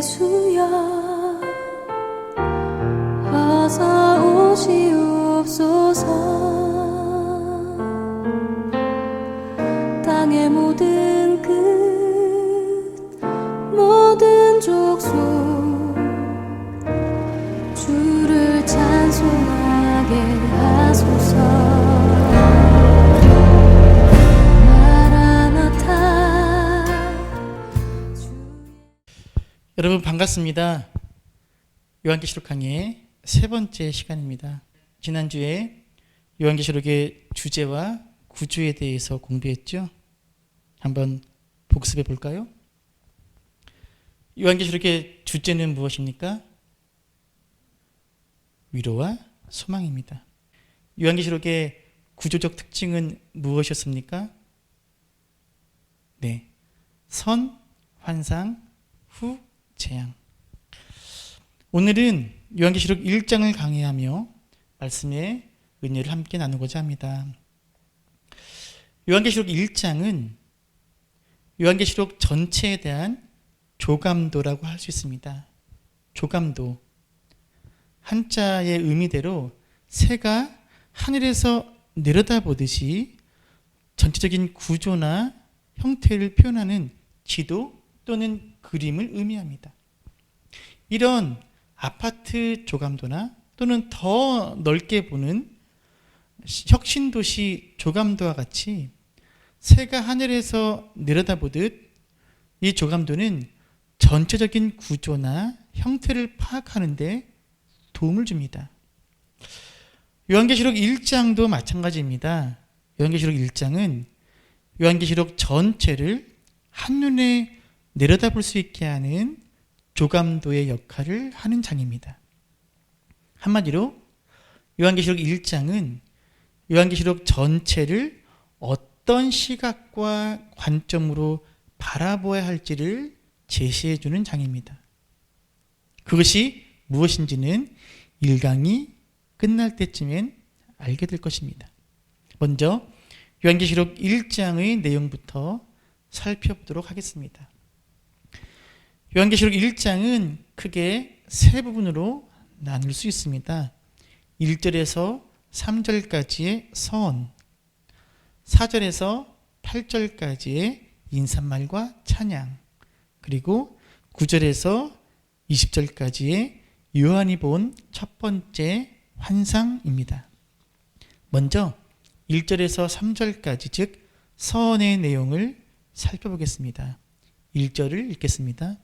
예수여 어서 오시옵소서. 땅의 모든 끝 모든 족속 주를 찬송하게 하소서. 여러분 반갑습니다. 요한계시록 강의의 세 번째 시간입니다. 지난주에 요한계시록의 주제와 구주에 대해서 공부했죠. 한번 복습해 볼까요? 요한계시록의 주제는 무엇입니까? 위로와 소망입니다. 요한계시록의 구조적 특징은 무엇이었습니까? 네, 선, 환상, 후, 재앙. 오늘은 요한계시록 1장을 강의하며 말씀의 은혜를 함께 나누고자 합니다. 요한계시록 1장은 요한계시록 전체에 대한 조감도라고 할 수 있습니다. 조감도. 한자의 의미대로 새가 하늘에서 내려다보듯이 전체적인 구조나 형태를 표현하는 지도 또는 그림을 의미합니다. 이런 아파트 조감도나 또는 더 넓게 보는 혁신도시 조감도와 같이 새가 하늘에서 내려다보듯 이 조감도는 전체적인 구조나 형태를 파악하는 데 도움을 줍니다. 요한계시록 1장도 마찬가지입니다. 요한계시록 1장은 요한계시록 전체를 한눈에 내려다볼 수 있게 하는 조감도의 역할을 하는 장입니다. 한마디로 요한계시록 1장은 요한계시록 전체를 어떤 시각과 관점으로 바라보아야 할지를 제시해 주는 장입니다. 그것이 무엇인지는 1강이 끝날 때쯤엔 알게 될 것입니다. 먼저 요한계시록 1장의 내용부터 살펴보도록 하겠습니다. 요한계시록 1장은 크게 세 부분으로 나눌 수 있습니다. 1절에서 3절까지의 서원, 4절에서 8절까지의 인사말과 찬양, 그리고 9절에서 20절까지의 요한이 본 첫 번째 환상입니다. 먼저 1절에서 3절까지 즉 서원의 내용을 살펴보겠습니다. 1절을 읽겠습니다.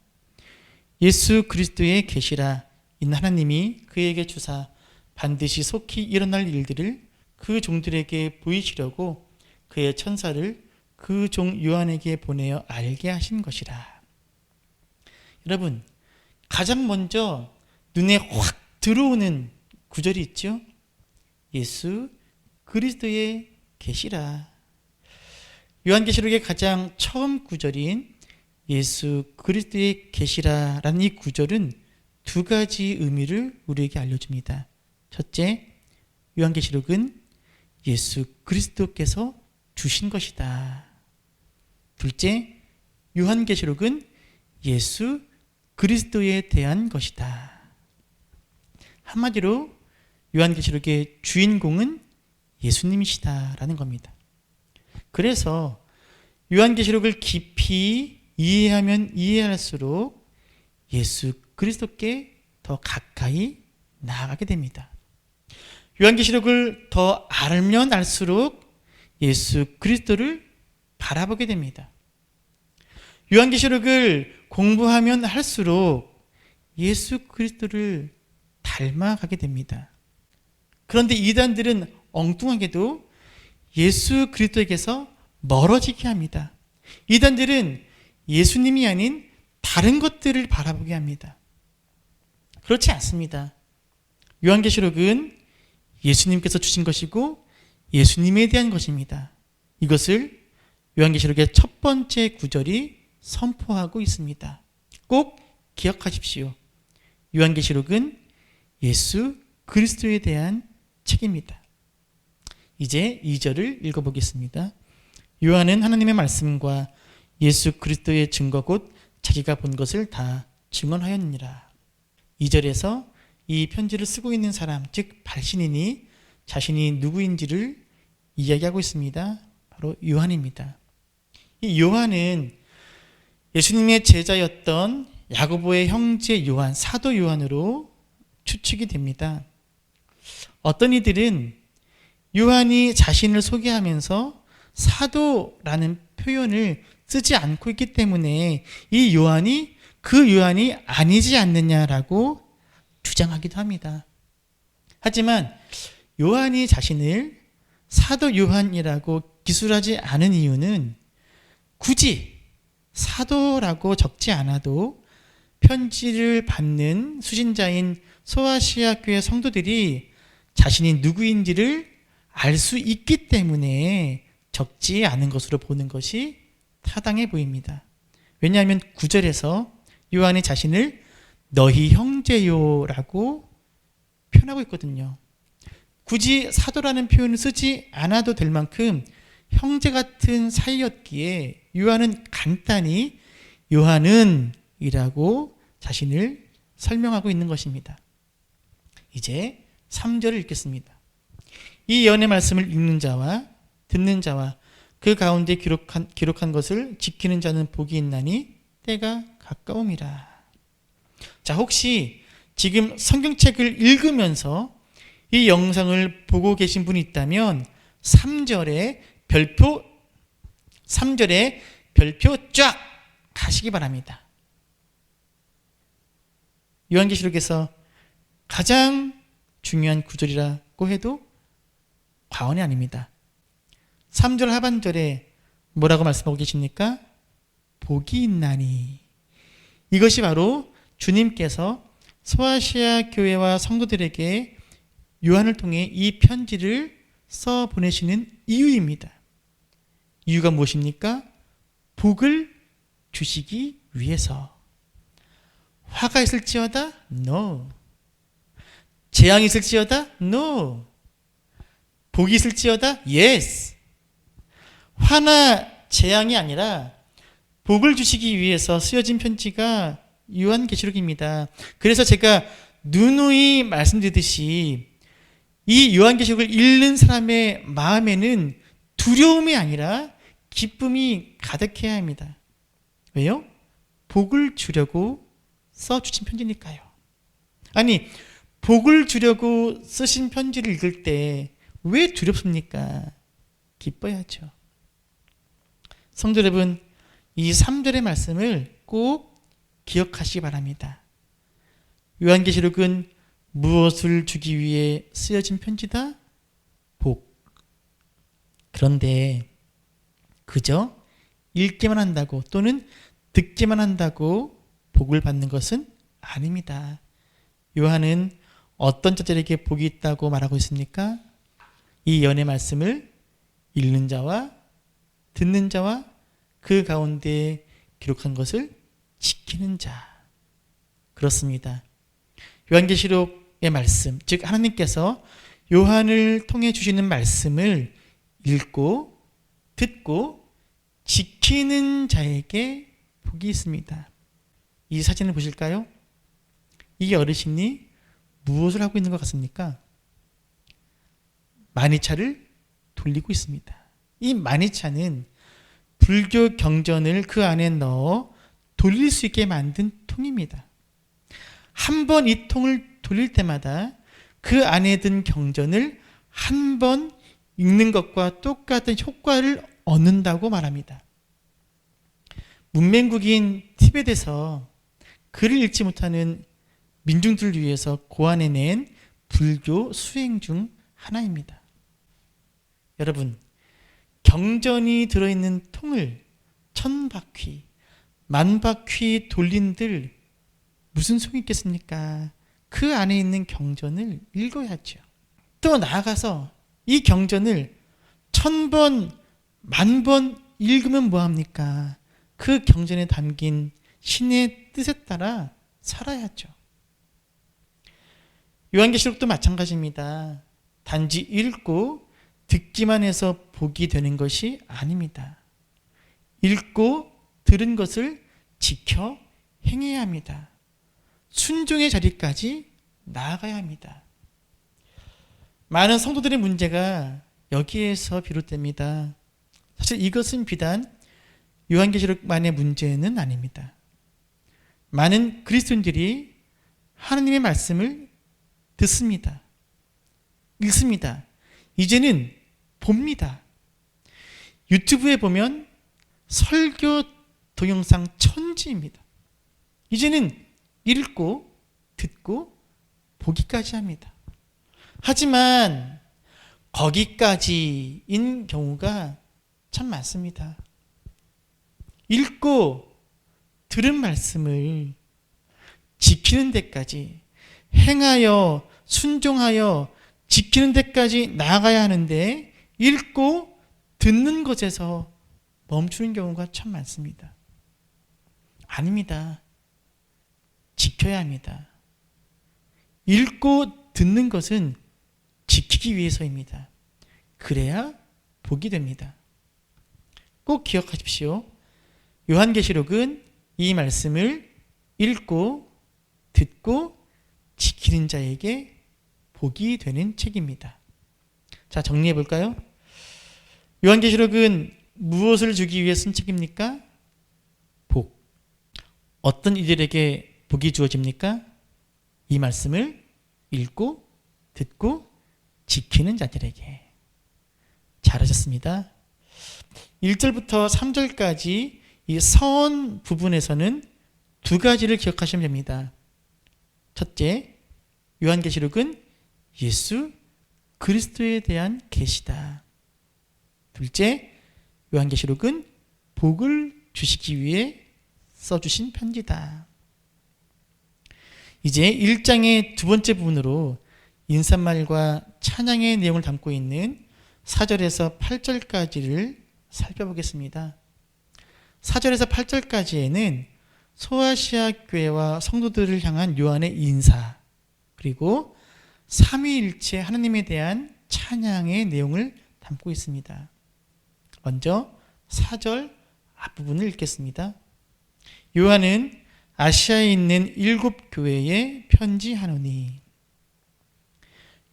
예수 그리스도의 계시라 인 하나님이 그에게 주사 반드시 속히 일어날 일들을 그 종들에게 보이시려고 그의 천사를 그 종 요한에게 보내어 알게 하신 것이라. 여러분, 가장 먼저 눈에 확 들어오는 구절이 있죠. 예수 그리스도의 계시라. 요한계시록의 가장 처음 구절인 예수 그리스도의 계시라라는 이 구절은 두 가지 의미를 우리에게 알려줍니다. 첫째, 요한계시록은 예수 그리스도께서 주신 것이다. 둘째, 요한계시록은 예수 그리스도에 대한 것이다. 한마디로 요한계시록의 주인공은 예수님이시다라는 겁니다. 그래서 요한계시록을 깊이 이해하면 이해할수록 예수 그리스도께 더 가까이 나아가게 됩니다. 요한계시록을 더 알면 알수록 예수 그리스도를 바라보게 됩니다. 요한계시록을 공부하면 할수록 예수 그리스도를 닮아가게 됩니다. 그런데 이단들은 엉뚱하게도 예수 그리스도에게서 멀어지게 합니다. 이단들은 예수님이 아닌 다른 것들을 바라보게 합니다. 그렇지 않습니다. 요한계시록은 예수님께서 주신 것이고 예수님에 대한 것입니다. 이것을 요한계시록의 첫 번째 구절이 선포하고 있습니다. 꼭 기억하십시오. 요한계시록은 예수 그리스도에 대한 책입니다. 이제 2절을 읽어보겠습니다. 요한은 하나님의 말씀과 예수 그리스도의 증거 곧 자기가 본 것을 다 증언하였느니라. 2절에서 이 편지를 쓰고 있는 사람, 즉 발신인이 자신이 누구인지를 이야기하고 있습니다. 바로 요한입니다. 이 요한은 예수님의 제자였던 야고보의 형제 요한, 사도 요한으로 추측이 됩니다. 어떤 이들은 요한이 자신을 소개하면서 사도라는 표현을 쓰지 않고 있기 때문에 이 요한이 그 요한이 아니지 않느냐라고 주장하기도 합니다. 하지만 요한이 자신을 사도 요한이라고 기술하지 않은 이유는 굳이 사도라고 적지 않아도 편지를 받는 수신자인 소아시아 교회 성도들이 자신이 누구인지를 알 수 있기 때문에 적지 않은 것으로 보는 것이 타당해 보입니다. 왜냐하면 9절에서 요한이 자신을 너희 형제요라고 표현하고 있거든요. 굳이 사도라는 표현을 쓰지 않아도 될 만큼 형제 같은 사이였기에 요한은 간단히 요한은 이라고 자신을 설명하고 있는 것입니다. 이제 3절을 읽겠습니다. 이 예언의 말씀을 읽는 자와 듣는 자와 그 가운데 기록한 것을 지키는 자는 복이 있나니 때가 가까움이라. 자, 혹시 지금 성경책을 읽으면서 이 영상을 보고 계신 분이 있다면 3절에 별표 쫙 가시기 바랍니다. 요한계시록에서 가장 중요한 구절이라고 해도 과언이 아닙니다. 3절 하반절에 뭐라고 말씀하고 계십니까? 복이 있나니. 이것이 바로 주님께서 소아시아 교회와 성도들에게 요한을 통해 이 편지를 써 보내시는 이유입니다. 이유가 무엇입니까? 복을 주시기 위해서. 화가 있을지어다? No. 재앙이 있을지어다? No. 복이 있을지어다? Yes. 화나 재앙이 아니라 복을 주시기 위해서 쓰여진 편지가 요한계시록입니다. 그래서 제가 누누이 말씀드렸듯이 이 요한계시록을 읽는 사람의 마음에는 두려움이 아니라 기쁨이 가득해야 합니다. 왜요? 복을 주려고 써주신 편지니까요. 아니, 복을 주려고 쓰신 편지를 읽을 때 왜 두렵습니까? 기뻐야죠. 성도 여러분, 이 3절의 말씀을 꼭 기억하시기 바랍니다. 요한계시록은 무엇을 주기 위해 쓰여진 편지다? 복. 그런데 그저 읽기만 한다고 또는 듣기만 한다고 복을 받는 것은 아닙니다. 요한은 어떤 자들에게 복이 있다고 말하고 있습니까? 이 예언의 말씀을 읽는 자와 듣는 자와 그 가운데 기록한 것을 지키는 자. 그렇습니다. 요한계시록의 말씀, 즉 하나님께서 요한을 통해 주시는 말씀을 읽고 듣고 지키는 자에게 복이 있습니다. 이 사진을 보실까요? 이 어르신이 무엇을 하고 있는 것 같습니까? 마니차를 돌리고 있습니다. 이 마니차는 불교 경전을 그 안에 넣어 돌릴 수 있게 만든 통입니다. 한 번 이 통을 돌릴 때마다 그 안에 든 경전을 한 번 읽는 것과 똑같은 효과를 얻는다고 말합니다. 문맹국인 티벳에서 글을 읽지 못하는 민중들을 위해서 고안해낸 불교 수행 중 하나입니다. 여러분, 경전이 들어있는 통을 1000바퀴, 10,000바퀴 돌린들 무슨 소용이 있겠습니까? 그 안에 있는 경전을 읽어야죠. 또 나아가서 이 경전을 1000번, 10,000번 읽으면 뭐합니까? 그 경전에 담긴 신의 뜻에 따라 살아야죠. 요한계시록도 마찬가지입니다. 단지 읽고 듣기만 해서 복이 되는 것이 아닙니다. 읽고 들은 것을 지켜 행해야 합니다. 순종의 자리까지 나아가야 합니다. 많은 성도들의 문제가 여기에서 비롯됩니다. 사실 이것은 비단 요한계시록만의 문제는 아닙니다. 많은 그리스도인들이 하나님의 말씀을 듣습니다. 읽습니다. 이제는 봅니다. 유튜브에 보면 설교 동영상 천지입니다. 이제는 읽고 듣고 보기까지 합니다. 하지만 거기까지인 경우가 참 많습니다. 읽고 들은 말씀을 지키는 데까지, 행하여 순종하여 지키는 데까지 나아가야 하는데 읽고 듣는 것에서 멈추는 경우가 참 많습니다. 아닙니다. 지켜야 합니다. 읽고 듣는 것은 지키기 위해서입니다. 그래야 복이 됩니다. 꼭 기억하십시오. 요한계시록은 이 말씀을 읽고 듣고 지키는 자에게 복이 되는 책입니다. 자, 정리해 볼까요? 요한계시록은 무엇을 주기 위해 쓴 책입니까? 복. 어떤 이들에게 복이 주어집니까? 이 말씀을 읽고 듣고 지키는 자들에게. 잘하셨습니다. 1절부터 3절까지 이 서원 부분에서는 두 가지를 기억하시면 됩니다. 첫째, 요한계시록은 예수 그리스도에 대한 계시다. 둘째, 요한계시록은 복을 주시기 위해 써주신 편지다. 이제 1장의 두 번째 부분으로 인사말과 찬양의 내용을 담고 있는 4절에서 8절까지를 살펴보겠습니다. 4절에서 8절까지에는 소아시아 교회와 성도들을 향한 요한의 인사, 그리고 삼위일체 하나님에 대한 찬양의 내용을 담고 있습니다. 먼저 4절 앞부분을 읽겠습니다. 요한은 아시아에 있는 7교회에 편지하노니.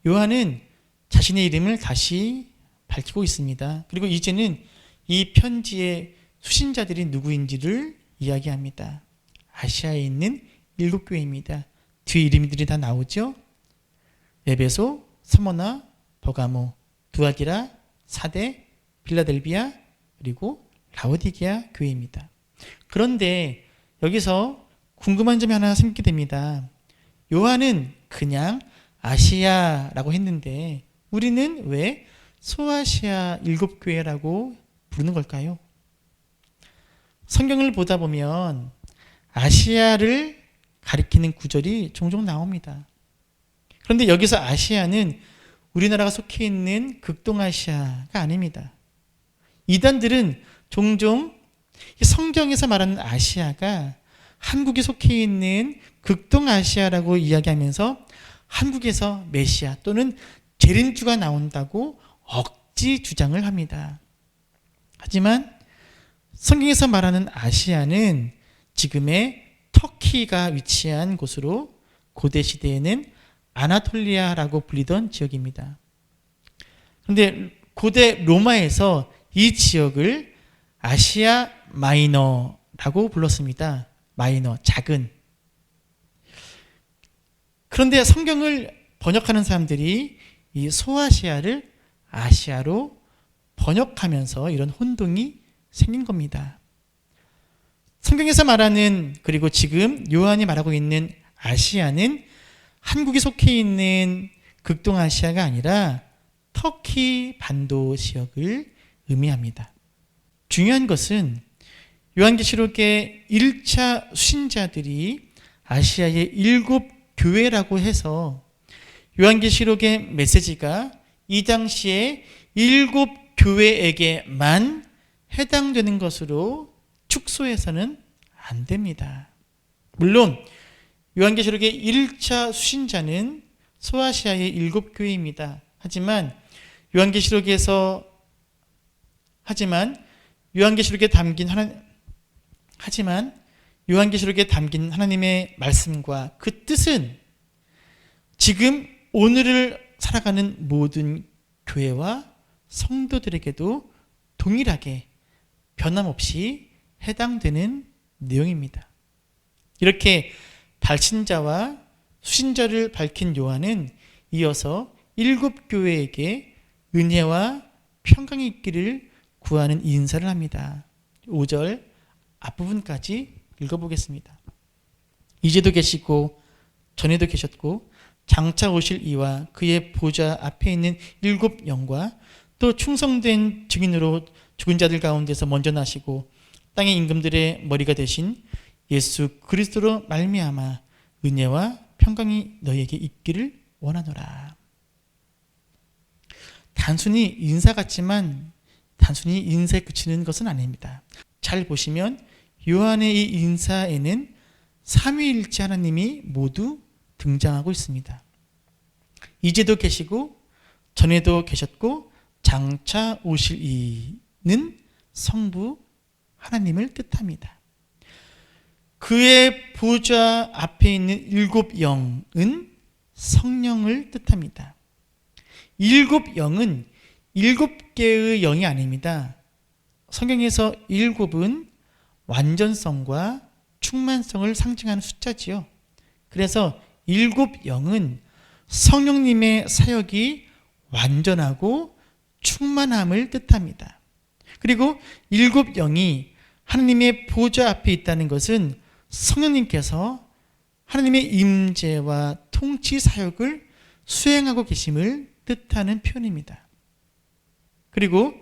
요한은 자신의 이름을 다시 밝히고 있습니다. 그리고 이제는 이 편지의 수신자들이 누구인지를 이야기합니다. 아시아에 있는 7교회입니다. 뒤에 이름들이 다 나오죠. 에베소, 스모나, 버가모, 두아디라, 사대, 빌라델비아, 그리고 라오디게아 교회입니다. 그런데 여기서 궁금한 점이 하나 생기게 됩니다. 요한은 그냥 아시아라고 했는데 우리는 왜 소아시아 7교회라고 부르는 걸까요? 성경을 보다 보면 아시아를 가리키는 구절이 종종 나옵니다. 그런데 여기서 아시아는 우리나라가 속해 있는 극동아시아가 아닙니다. 이단들은 종종 성경에서 말하는 아시아가 한국이 속해 있는 극동아시아라고 이야기하면서 한국에서 메시아 또는 재림주가 나온다고 억지 주장을 합니다. 하지만 성경에서 말하는 아시아는 지금의 터키가 위치한 곳으로 고대 시대에는 아나톨리아라고 불리던 지역입니다. 그런데 고대 로마에서 이 지역을 아시아 마이너라고 불렀습니다. 마이너, 작은. 그런데 성경을 번역하는 사람들이 이 소아시아를 아시아로 번역하면서 이런 혼동이 생긴 겁니다. 성경에서 말하는, 그리고 지금 요한이 말하고 있는 아시아는 한국이 속해 있는 극동아시아가 아니라 터키 반도 지역을 의미합니다. 중요한 것은 요한계시록의 1차 수신자들이 아시아의 7교회라고 해서 요한계시록의 메시지가 이 당시에 7교회에게만 해당되는 것으로 축소해서는 안 됩니다. 물론 요한계시록의 1차 수신자는 소아시아의 7교회입니다. 하지만 요한계시록에 담긴 요한계시록에 담긴 하나님의 말씀과 그 뜻은 지금 오늘을 살아가는 모든 교회와 성도들에게도 동일하게 변함없이 해당되는 내용입니다. 이렇게 발신자와 수신자를 밝힌 요한은 이어서 7교회에게 은혜와 평강이 있기를 구하는 인사를 합니다. 5절 앞부분까지 읽어보겠습니다. 이제도 계시고 전에도 계셨고 장차 오실 이와 그의 보좌 앞에 있는 7영과 또 충성된 증인으로 죽은 자들 가운데서 먼저 나시고 땅의 임금들의 머리가 되신 예수 그리스도로 말미암아 은혜와 평강이 너희에게 있기를 원하노라. 단순히 인사 같지만 단순히 인사에 그치는 것은 아닙니다. 잘 보시면 요한의 이 인사에는 삼위일체 하나님이 모두 등장하고 있습니다. 이제도 계시고 전에도 계셨고 장차 오실 이는 성부 하나님을 뜻합니다. 그의 보좌 앞에 있는 7영은 성령을 뜻합니다. 7영은 7개의 영이 아닙니다. 성경에서 7은 완전성과 충만성을 상징하는 숫자지요. 그래서 7영은 성령님의 사역이 완전하고 충만함을 뜻합니다. 그리고 7영이 하나님의 보좌 앞에 있다는 것은 성령님께서 하나님의 임재와 통치 사역을 수행하고 계심을 뜻하는 표현입니다. 그리고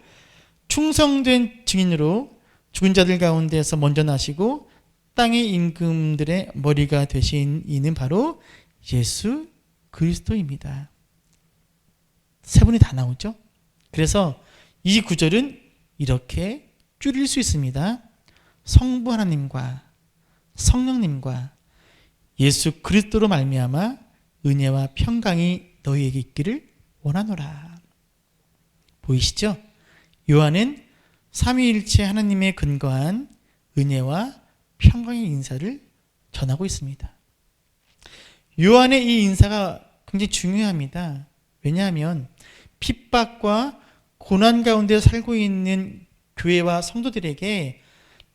충성된 증인으로 죽은 자들 가운데서 먼저 나시고 땅의 임금들의 머리가 되신 이는 바로 예수 그리스도입니다. 세 분이 다 나오죠. 그래서 이 구절은 이렇게 줄일 수 있습니다. 성부 하나님과 성령님과 예수 그리스도로 말미암아 은혜와 평강이 너희에게 있기를 원하노라. 보이시죠? 요한은 삼위일체 하나님에 근거한 은혜와 평강의 인사를 전하고 있습니다. 요한의 이 인사가 굉장히 중요합니다. 왜냐하면 핍박과 고난 가운데 살고 있는 교회와 성도들에게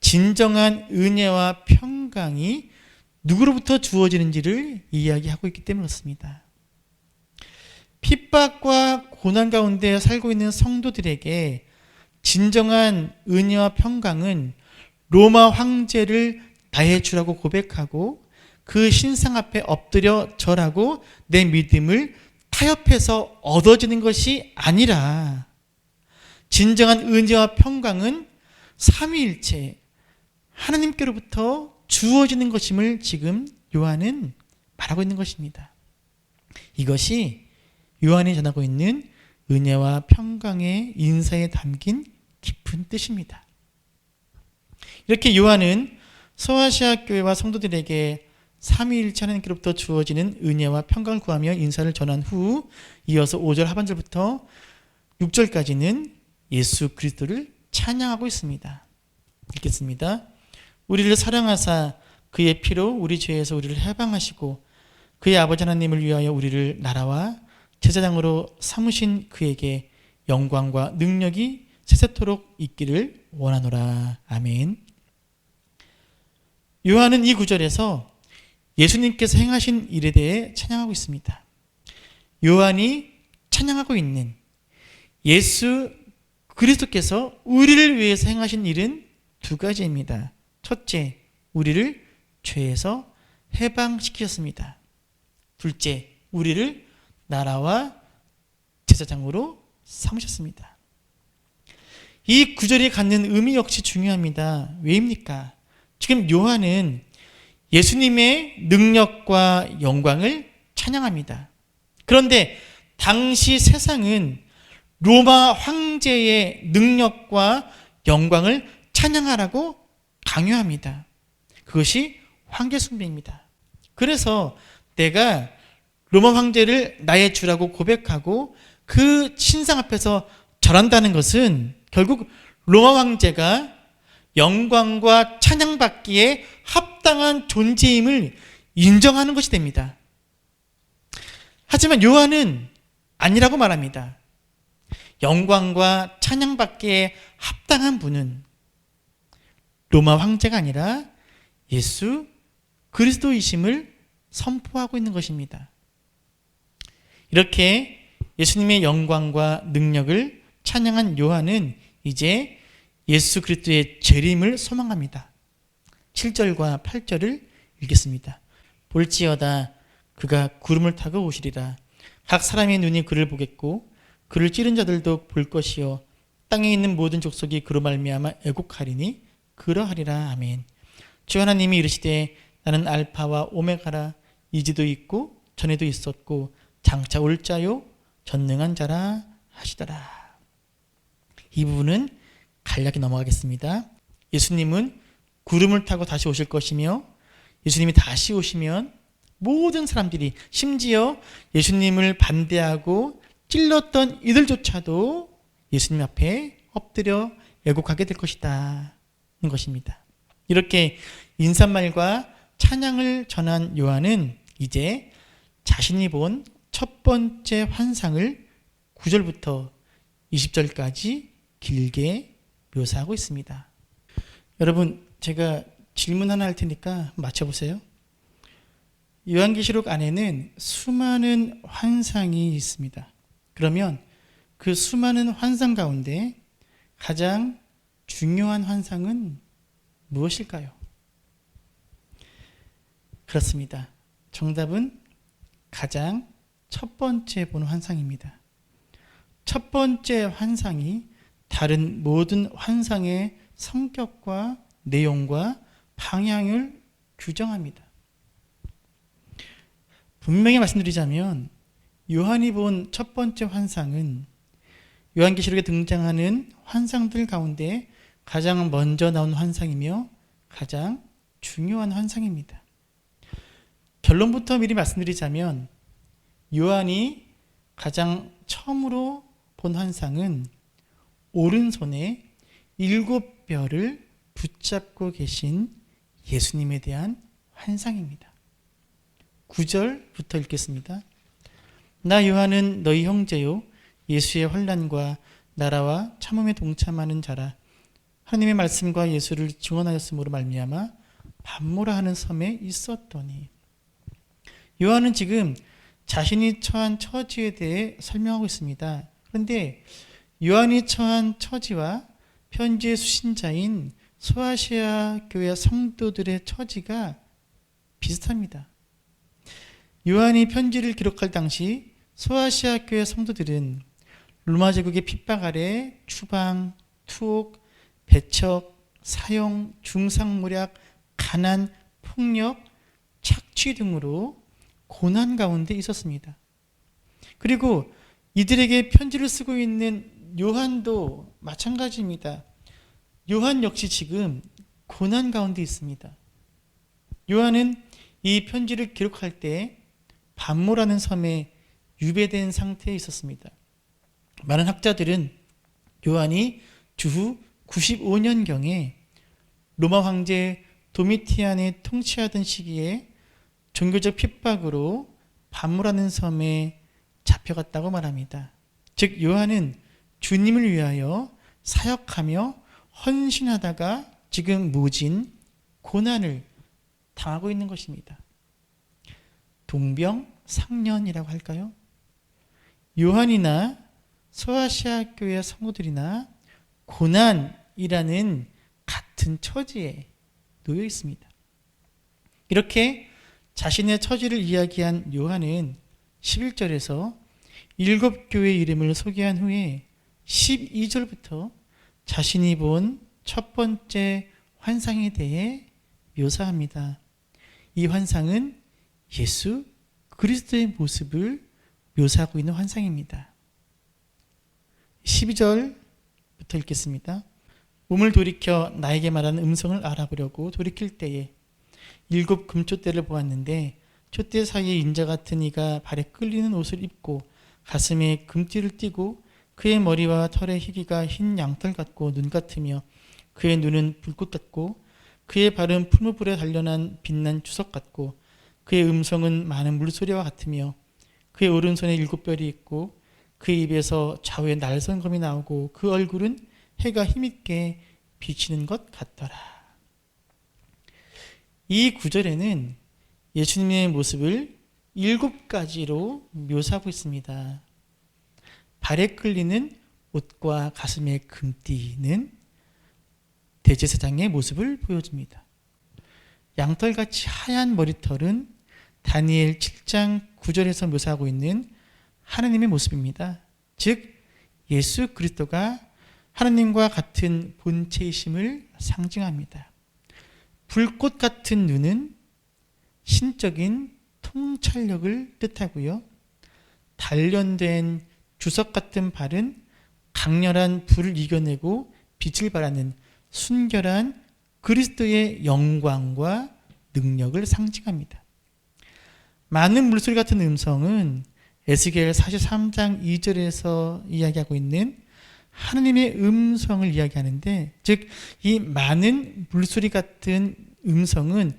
진정한 은혜와 평강이 누구로부터 주어지는지를 이야기하고 있기 때문에 그렇습니다. 핍박과 고난 가운데 살고 있는 성도들에게 진정한 은혜와 평강은 로마 황제를 나의 주라고 고백하고 그 신상 앞에 엎드려 절하고 내 믿음을 타협해서 얻어지는 것이 아니라 진정한 은혜와 평강은 삼위일체 하나님께로부터 주어지는 것임을 지금 요한은 말하고 있는 것입니다. 이것이 요한이 전하고 있는 은혜와 평강의 인사에 담긴 깊은 뜻입니다. 이렇게 요한은 소아시아 교회와 성도들에게 삼위일체 하나님께로부터 주어지는 은혜와 평강을 구하며 인사를 전한 후 이어서 5절 하반절부터 6절까지는 예수 그리스도를 찬양하고 있습니다. 읽겠습니다. 우리를 사랑하사 그의 피로 우리 죄에서 우리를 해방하시고 그의 아버지 하나님을 위하여 우리를 나라와 제사장으로 삼으신 그에게 영광과 능력이 세세토록 있기를 원하노라. 아멘. 요한은 이 구절에서 예수님께서 행하신 일에 대해 찬양하고 있습니다. 요한이 찬양하고 있는 예수 그리스도께서 우리를 위해서 행하신 일은 두 가지입니다. 첫째, 우리를 죄에서 해방시키셨습니다. 둘째, 우리를 나라와 제사장으로 삼으셨습니다. 이 구절이 갖는 의미 역시 중요합니다. 왜입니까? 지금 요한은 예수님의 능력과 영광을 찬양합니다. 그런데 당시 세상은 로마 황제의 능력과 영광을 찬양하라고 강요합니다. 그것이 황제 숭배입니다. 그래서 내가 로마 황제를 나의 주라고 고백하고 그 신상 앞에서 절한다는 것은 결국 로마 황제가 영광과 찬양받기에 합당한 존재임을 인정하는 것이 됩니다. 하지만 요한은 아니라고 말합니다. 영광과 찬양받기에 합당한 분은 로마 황제가 아니라 예수 그리스도이심을 선포하고 있는 것입니다. 이렇게 예수님의 영광과 능력을 찬양한 요한은 이제 예수 그리스도의 재림을 소망합니다. 7절과 8절을 읽겠습니다. 볼지어다 그가 구름을 타고 오시리라. 각 사람의 눈이 그를 보겠고 그를 찌른 자들도 볼 것이요 땅에 있는 모든 족속이 그로 말미암아 애곡하리니 그러하리라. 아멘. 주 하나님이 이르시되 나는 알파와 오메가라. 이제도 있고 전에도 있었고 장차 올 자요 전능한 자라 하시더라. 이 부분은 간략히 넘어가겠습니다. 예수님은 구름을 타고 다시 오실 것이며 예수님이 다시 오시면 모든 사람들이 심지어 예수님을 반대하고 찔렀던 이들조차도 예수님 앞에 엎드려 애곡하게 될 것이다 는 것입니다. 이렇게 인사말과 찬양을 전한 요한은 이제 자신이 본 첫 번째 환상을 9절부터 20절까지 길게 묘사하고 있습니다. 여러분, 제가 질문 하나 할 테니까 맞춰보세요. 요한계시록 안에는 수많은 환상이 있습니다. 그러면 그 수많은 환상 가운데 가장 중요한 환상은 무엇일까요? 그렇습니다. 정답은 가장 첫 번째 본 환상입니다. 첫 번째 환상이 다른 모든 환상의 성격과 내용과 방향을 규정합니다. 분명히 말씀드리자면 요한이 본 첫 번째 환상은 요한계시록에 등장하는 환상들 가운데 가장 먼저 나온 환상이며 가장 중요한 환상입니다. 결론부터 미리 말씀드리자면 요한이 가장 처음으로 본 환상은 오른손에 7별을 붙잡고 계신 예수님에 대한 환상입니다. 9절부터 읽겠습니다. 나 요한은 너희 형제요 예수의 환난과 나라와 참음에 동참하는 자라. 하나님의 말씀과 예수를 증언하였으므로 말미암아 밤모라 하는 섬에 있었더니. 요한은 지금 자신이 처한 처지에 대해 설명하고 있습니다. 그런데 요한이 처한 처지와 편지의 수신자인 소아시아 교회 성도들의 처지가 비슷합니다. 요한이 편지를 기록할 당시 소아시아 교회 성도들은 로마 제국의 핍박 아래 추방, 투옥, 배척, 사형, 중상모략, 가난, 폭력, 착취 등으로 고난 가운데 있었습니다. 그리고 이들에게 편지를 쓰고 있는 요한도 마찬가지입니다. 요한 역시 지금 고난 가운데 있습니다. 요한은 이 편지를 기록할 때 밤모라는 섬에 유배된 상태에 있었습니다. 많은 학자들은 요한이 주후 95년경에 로마 황제 도미티안이 통치하던 시기에 종교적 핍박으로 밤모라는 섬에 잡혀갔다고 말합니다. 즉 요한은 주님을 위하여 사역하며 헌신하다가 지금 모진 고난을 당하고 있는 것입니다. 동병상련이라고 할까요? 요한이나 소아시아 교회 성도들이나 고난이라는 같은 처지에 놓여 있습니다. 이렇게 자신의 처지를 이야기한 요한은 11절에서 7교회 이름을 소개한 후에 12절부터 자신이 본 첫 번째 환상에 대해 묘사합니다. 이 환상은 예수 그리스도의 모습을 묘사하고 있는 환상입니다. 12절부터 읽겠습니다. 몸을 돌이켜 나에게 말하는 음성을 알아보려고 돌이킬 때에 7 금촛대를 보았는데 촛대 사이에 인자 같은 이가 발에 끌리는 옷을 입고 가슴에 금띠를 띠고 그의 머리와 털의 희기가 흰 양털 같고 눈 같으며 그의 눈은 불꽃 같고 그의 발은 풀무불에 단련한 빛난 주석 같고 그의 음성은 많은 물소리와 같으며 그의 오른손에 7별이 있고 그의 입에서 좌우에 날선검이 나오고 그 얼굴은 해가 힘있게 비치는 것 같더라. 이 구절에는 예수님의 모습을 7가지로 묘사하고 있습니다. 발에 끌리는 옷과 가슴에 금띠는 대제사장의 모습을 보여줍니다. 양털같이 하얀 머리털은 다니엘 7장 9절에서 묘사하고 있는 하나님의 모습입니다. 즉 예수 그리스도가 하나님과 같은 본체이심을 상징합니다. 불꽃 같은 눈은 신적인 통찰력을 뜻하고요. 단련된 주석 같은 발은 강렬한 불을 이겨내고 빛을 발하는 순결한 그리스도의 영광과 능력을 상징합니다. 많은 물소리 같은 음성은 에스겔 43장 2절에서 이야기하고 있는 하나님의 음성을 이야기하는데, 즉 이 많은 물소리 같은 음성은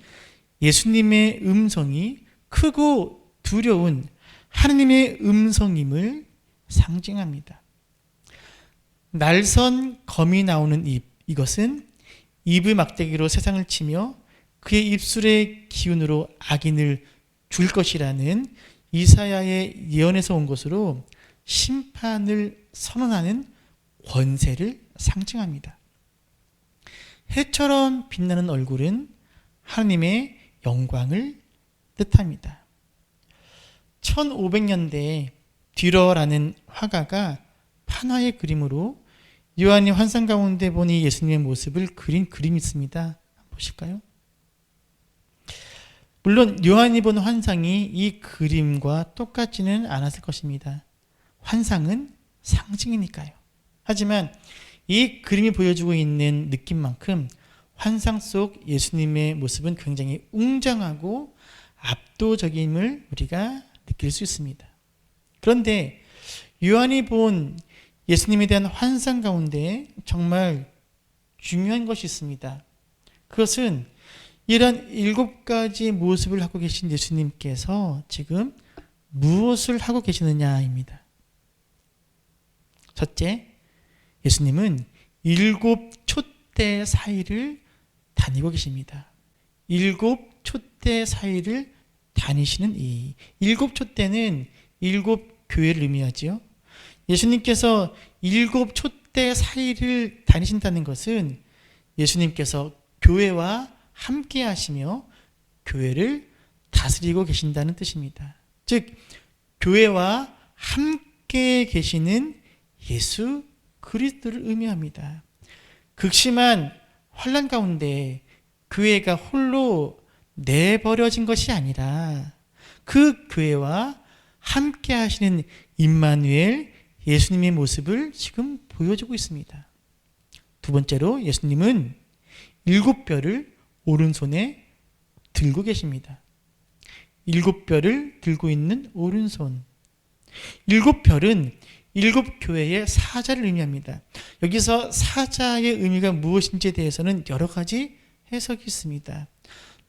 예수님의 음성이 크고 두려운 하나님의 음성임을 상징합니다. 날선 검이 나오는 입, 이것은 입의 막대기로 세상을 치며 그의 입술의 기운으로 악인을 줄 것이라는 이사야의 예언에서 온 것으로 심판을 선언하는 권세를 상징합니다. 해처럼 빛나는 얼굴은 하나님의 영광을 뜻합니다. 1500년대에 듀러라는 화가가 판화의 그림으로 요한이 환상 가운데 보니 예수님의 모습을 그린 그림이 있습니다. 한번 보실까요? 물론 요한이 본 환상이 이 그림과 똑같지는 않았을 것입니다. 환상은 상징이니까요. 하지만 이 그림이 보여주고 있는 느낌만큼 환상 속 예수님의 모습은 굉장히 웅장하고 압도적임을 우리가 느낄 수 있습니다. 그런데 요한이 본 예수님에 대한 환상 가운데 정말 중요한 것이 있습니다. 그것은 이런 7가지 모습을 하고 계신 예수님께서 지금 무엇을 하고 계시느냐입니다. 첫째, 예수님은 7 촛대 사이를 다니고 계십니다. 7 촛대 사이를 다니시는 이 7 촛대는 7 교회를 의미하지요. 예수님께서 7 촛대 사이를 다니신다는 것은 예수님께서 교회와 함께 하시며 교회를 다스리고 계신다는 뜻입니다. 즉 교회와 함께 계시는 예수 그리스도를 의미합니다. 극심한 환난 가운데 교회가 홀로 내버려진 것이 아니라 그 교회와 함께 하시는 임마누엘 예수님의 모습을 지금 보여주고 있습니다. 두 번째로 예수님은 7별을 오른손에 들고 계십니다. 7별을 들고 있는 오른손. 7별은 7교회의 사자를 의미합니다. 여기서 사자의 의미가 무엇인지에 대해서는 여러 가지 해석이 있습니다.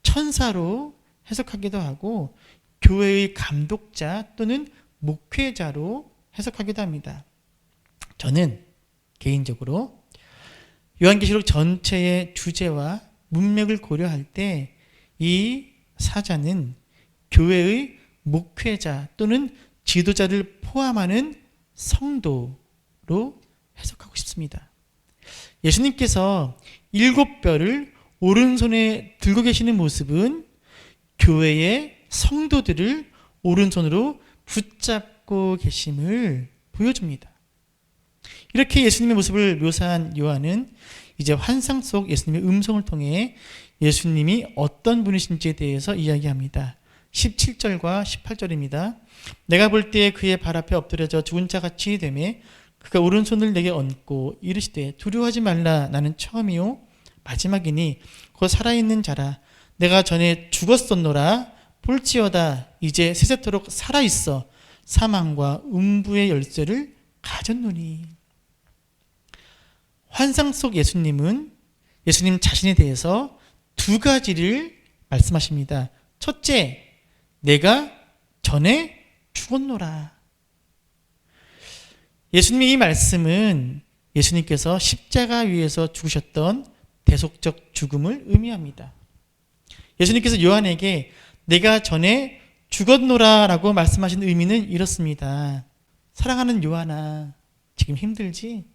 천사로 해석하기도 하고 교회의 감독자 또는 목회자로 해석하기도 합니다. 저는 개인적으로 요한계시록 전체의 주제와 문맥을 고려할 때 이 사자는 교회의 목회자 또는 지도자를 포함하는 성도로 해석하고 싶습니다. 예수님께서 7별을 오른손에 들고 계시는 모습은 교회의 성도들을 오른손으로 붙잡고 계심을 보여줍니다. 이렇게 예수님의 모습을 묘사한 요한은 이제 환상 속 예수님의 음성을 통해 예수님이 어떤 분이신지에 대해서 이야기합니다. 17절과 18절입니다. 내가 볼 때 그의 발 앞에 엎드려져 죽은 자 같이 되매 그가 오른손을 내게 얹고 이르시되 두려워하지 말라. 나는 처음이요 마지막이니 곧 살아있는 자라. 내가 전에 죽었었노라. 볼지어다 이제 세세토록 살아있어 사망과 음부의 열쇠를 가졌노니. 환상 속 예수님은 예수님 자신에 대해서 두 가지를 말씀하십니다. 첫째, 내가 전에 죽었노라. 예수님의 이 말씀은 예수님께서 십자가 위에서 죽으셨던 대속적 죽음을 의미합니다. 예수님께서 요한에게 내가 전에 죽었노라 라고 말씀하신 의미는 이렇습니다. 사랑하는 요한아, 지금 힘들지?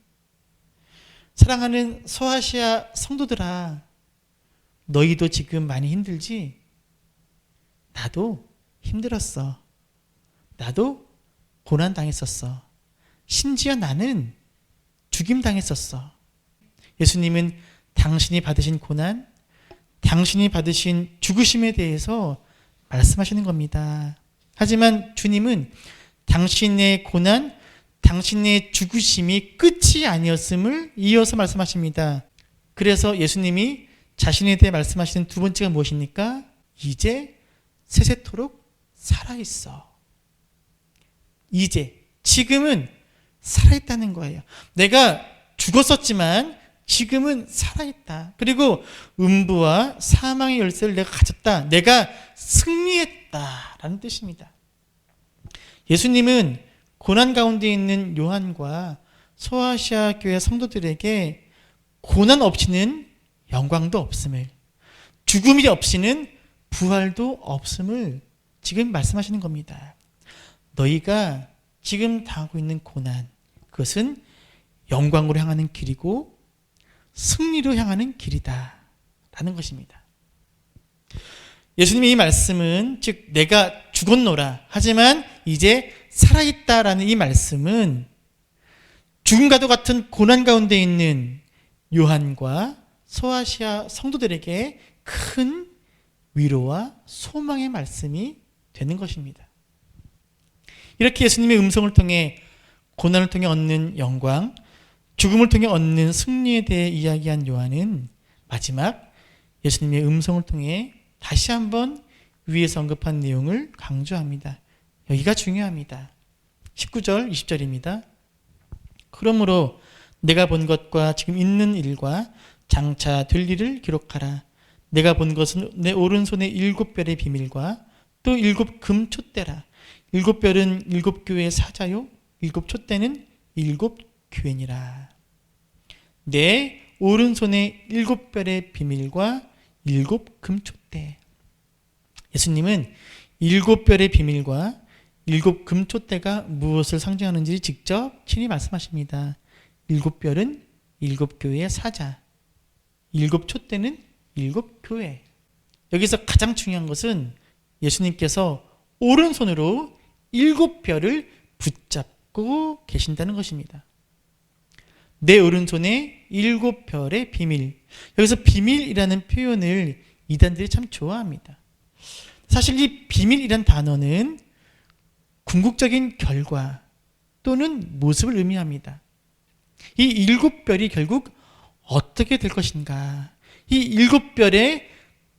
사랑하는 소아시아 성도들아, 너희도 지금 많이 힘들지? 나도 힘들었어. 나도 고난당했었어. 심지어 나는 죽임당했었어. 예수님은 당신이 받으신 고난, 당신이 받으신 죽으심에 대해서 말씀하시는 겁니다. 하지만 주님은 당신의 고난, 당신의 죽으심이 끝이 아니었음을 이어서 말씀하십니다. 그래서 예수님이 자신에 대해 말씀하시는 두 번째가 무엇입니까? 이제 세세토록 살아있어. 이제, 지금은 살아있다는 거예요. 내가 죽었었지만 지금은 살아있다. 그리고 음부와 사망의 열쇠를 내가 가졌다. 내가 승리했다. 라는 뜻입니다. 예수님은 고난 가운데 있는 요한과 소아시아 교회 성도들에게 고난 없이는 영광도 없음을, 죽음이 없이는 부활도 없음을 지금 말씀하시는 겁니다. 너희가 지금 당하고 있는 고난, 그것은 영광으로 향하는 길이고 승리로 향하는 길이다 라는 것입니다. 예수님의 이 말씀은 즉 내가 죽었노라 하지만 이제 살아있다라는 이 말씀은 죽음과도 같은 고난 가운데 있는 요한과 소아시아 성도들에게 큰 위로와 소망의 말씀이 되는 것입니다. 이렇게 예수님의 음성을 통해 고난을 통해 얻는 영광, 죽음을 통해 얻는 승리에 대해 이야기한 요한은 마지막 예수님의 음성을 통해 다시 한번 위에서 언급한 내용을 강조합니다. 여기가 중요합니다. 19절, 20절입니다. 그러므로 내가 본 것과 지금 있는 일과 장차 될 일을 기록하라. 내가 본 것은 내 오른손의 7별의 비밀과 또 7 금촛대라. 7별은 7교회의 사자요 7 촛대는 7 교회니라. 내 오른손의 7별의 비밀과 7 금촛대. 예수님은 7별의 비밀과 7 금촛대가 무엇을 상징하는지 직접 친히 말씀하십니다. 7별은 7교회의 사자, 7 촛대는 7 교회. 여기서 가장 중요한 것은 예수님께서 오른손으로 7별을 붙잡고 계신다는 것입니다. 내 오른손에 7별의 비밀. 여기서 비밀이라는 표현을 이단들이 참 좋아합니다. 사실 이 비밀이란 단어는 궁극적인 결과 또는 모습을 의미합니다. 이 7별이 결국 어떻게 될 것인가? 이 7별의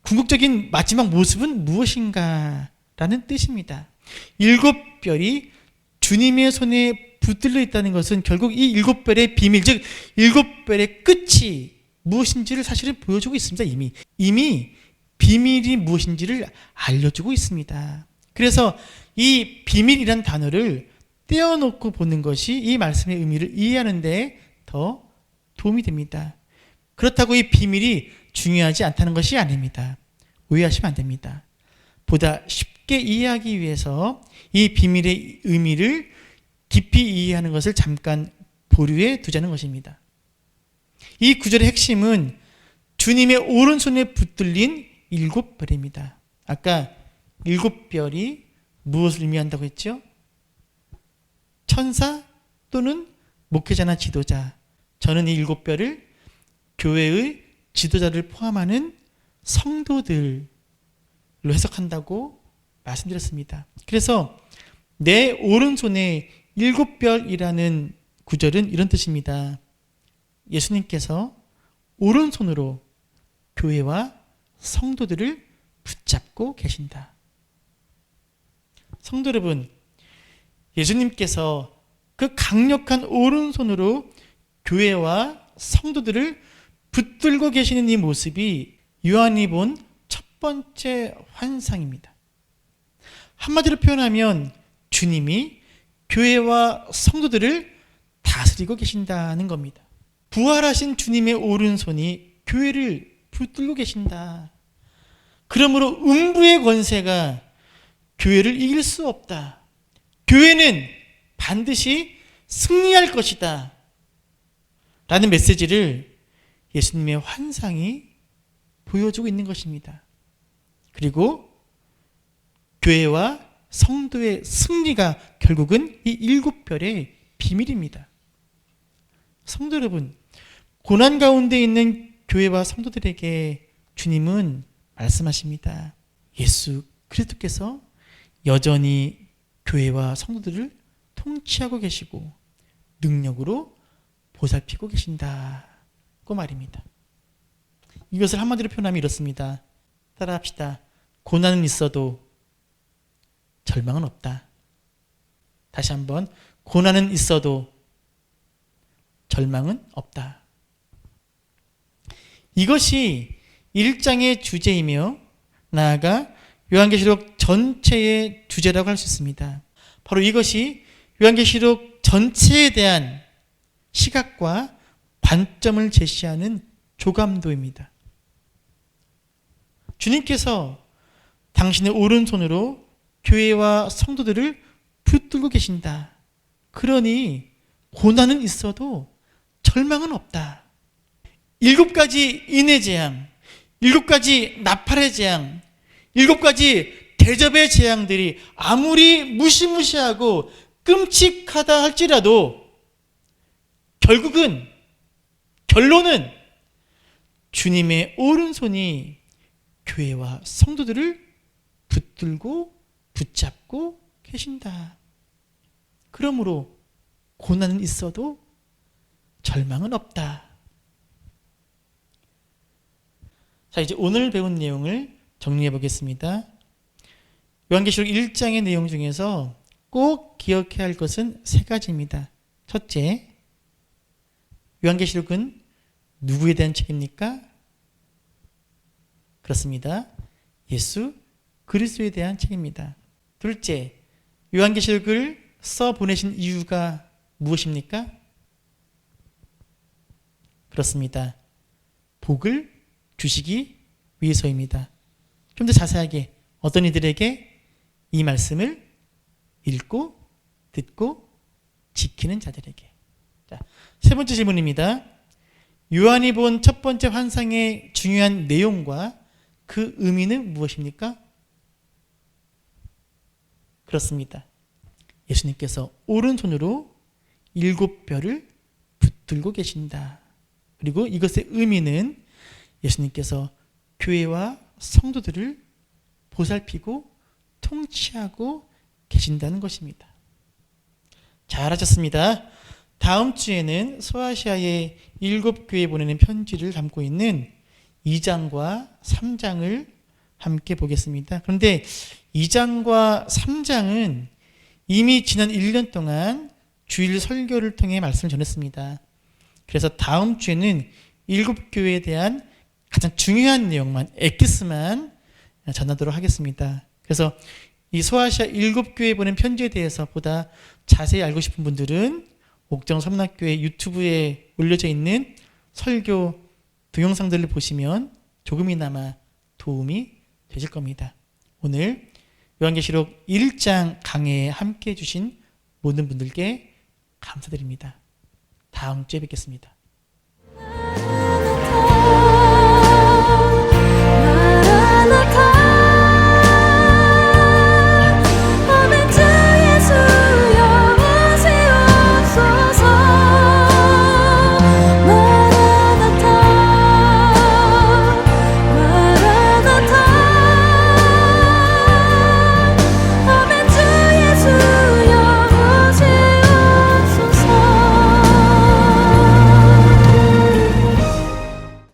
궁극적인 마지막 모습은 무엇인가? 라는 뜻입니다. 7별이 주님의 손에 붙들려 있다는 것은 결국 이 7별의 비밀, 즉 7별의 끝이 무엇인지를 사실은 보여주고 있습니다. 이미 비밀이 무엇인지를 알려주고 있습니다. 그래서 이 비밀이란 단어를 떼어놓고 보는 것이 이 말씀의 의미를 이해하는 데 더 도움이 됩니다. 그렇다고 이 비밀이 중요하지 않다는 것이 아닙니다. 오해하시면 안 됩니다. 보다 쉽게 이해하기 위해서 이 비밀의 의미를 깊이 이해하는 것을 잠깐 보류해 두자는 것입니다. 이 구절의 핵심은 주님의 오른손에 붙들린 7별입니다. 아까 7별이 무엇을 의미한다고 했죠? 천사 또는 목회자나 지도자. 저는 이 7별을 교회의 지도자를 포함하는 성도들로 해석한다고 말씀드렸습니다. 그래서 내 오른손에 7별이라는 구절은 이런 뜻입니다. 예수님께서 오른손으로 교회와 성도들을 붙잡고 계신다. 성도 여러분, 예수님께서 그 강력한 오른손으로 교회와 성도들을 붙들고 계시는 이 모습이 요한이 본 첫 번째 환상입니다. 한마디로 표현하면 주님이 교회와 성도들을 다스리고 계신다는 겁니다. 부활하신 주님의 오른손이 교회를 붙들고 계신다. 그러므로 음부의 권세가 교회를 이길 수 없다. 교회는 반드시 승리할 것이다. 라는 메시지를 예수님의 환상이 보여주고 있는 것입니다. 그리고 교회와 성도의 승리가 결국은 이 일곱 별의 비밀입니다. 성도 여러분, 고난 가운데 있는 교회와 성도들에게 주님은 말씀하십니다. 예수 그리스도께서 여전히 교회와 성도들을 통치하고 계시고 능력으로 보살피고 계신다고 말입니다. 이것을 한마디로 표현하면 이렇습니다. 따라합시다. 고난은 있어도 절망은 없다. 다시 한번, 고난은 있어도 절망은 없다. 이것이 1장의 주제이며 나아가 요한계시록 전체의 주제라고 할 수 있습니다. 바로 이것이 요한계시록 전체에 대한 시각과 관점을 제시하는 조감도입니다. 주님께서 당신의 오른손으로 교회와 성도들을 붙들고 계신다. 그러니 고난은 있어도 절망은 없다. 7가지 인의 재앙, 7가지 나팔의 재앙, 7가지 대접의 재앙들이 아무리 무시무시하고 끔찍하다 할지라도 결론은 주님의 오른손이 교회와 성도들을 붙들고 붙잡고 계신다. 그러므로 고난은 있어도 절망은 없다. 자, 이제 오늘 배운 내용을 정리해 보겠습니다. 요한계시록 1장의 내용 중에서 꼭 기억해야 할 것은 3가지입니다. 첫째, 요한계시록은 누구에 대한 책입니까? 그렇습니다. 예수 그리스도에 대한 책입니다. 둘째, 요한계시록을 써 보내신 이유가 무엇입니까? 그렇습니다. 복을 주시기 위해서입니다. 좀 더 자세하게 어떤 이들에게 이 말씀을 읽고 듣고 지키는 자들에게. 자, 세 번째 질문입니다. 요한이 본 첫 번째 환상의 중요한 내용과 그 의미는 무엇입니까? 그렇습니다. 예수님께서 오른손으로 7별을 붙들고 계신다. 그리고 이것의 의미는 예수님께서 교회와 성도들을 보살피고 통치하고 계신다는 것입니다. 잘하셨습니다. 다음 주에는 소아시아의 7교회에 보내는 편지를 담고 있는 2장과 3장을 함께 보겠습니다. 그런데 2장과 3장은 이미 지난 1년 동안 주일 설교를 통해 말씀을 전했습니다. 그래서 다음 주에는 7교회에 대한 가장 중요한 내용만, 엑기스만 전하도록 하겠습니다. 그래서 이 소아시아 7교회에 보낸 편지에 대해서 보다 자세히 알고 싶은 분들은 옥정 섬락교회 유튜브에 올려져 있는 설교 동영상들을 보시면 조금이나마 도움이 되실 겁니다. 오늘 요한계시록 1장 강해에 함께 해주신 모든 분들께 감사드립니다. 다음 주에 뵙겠습니다.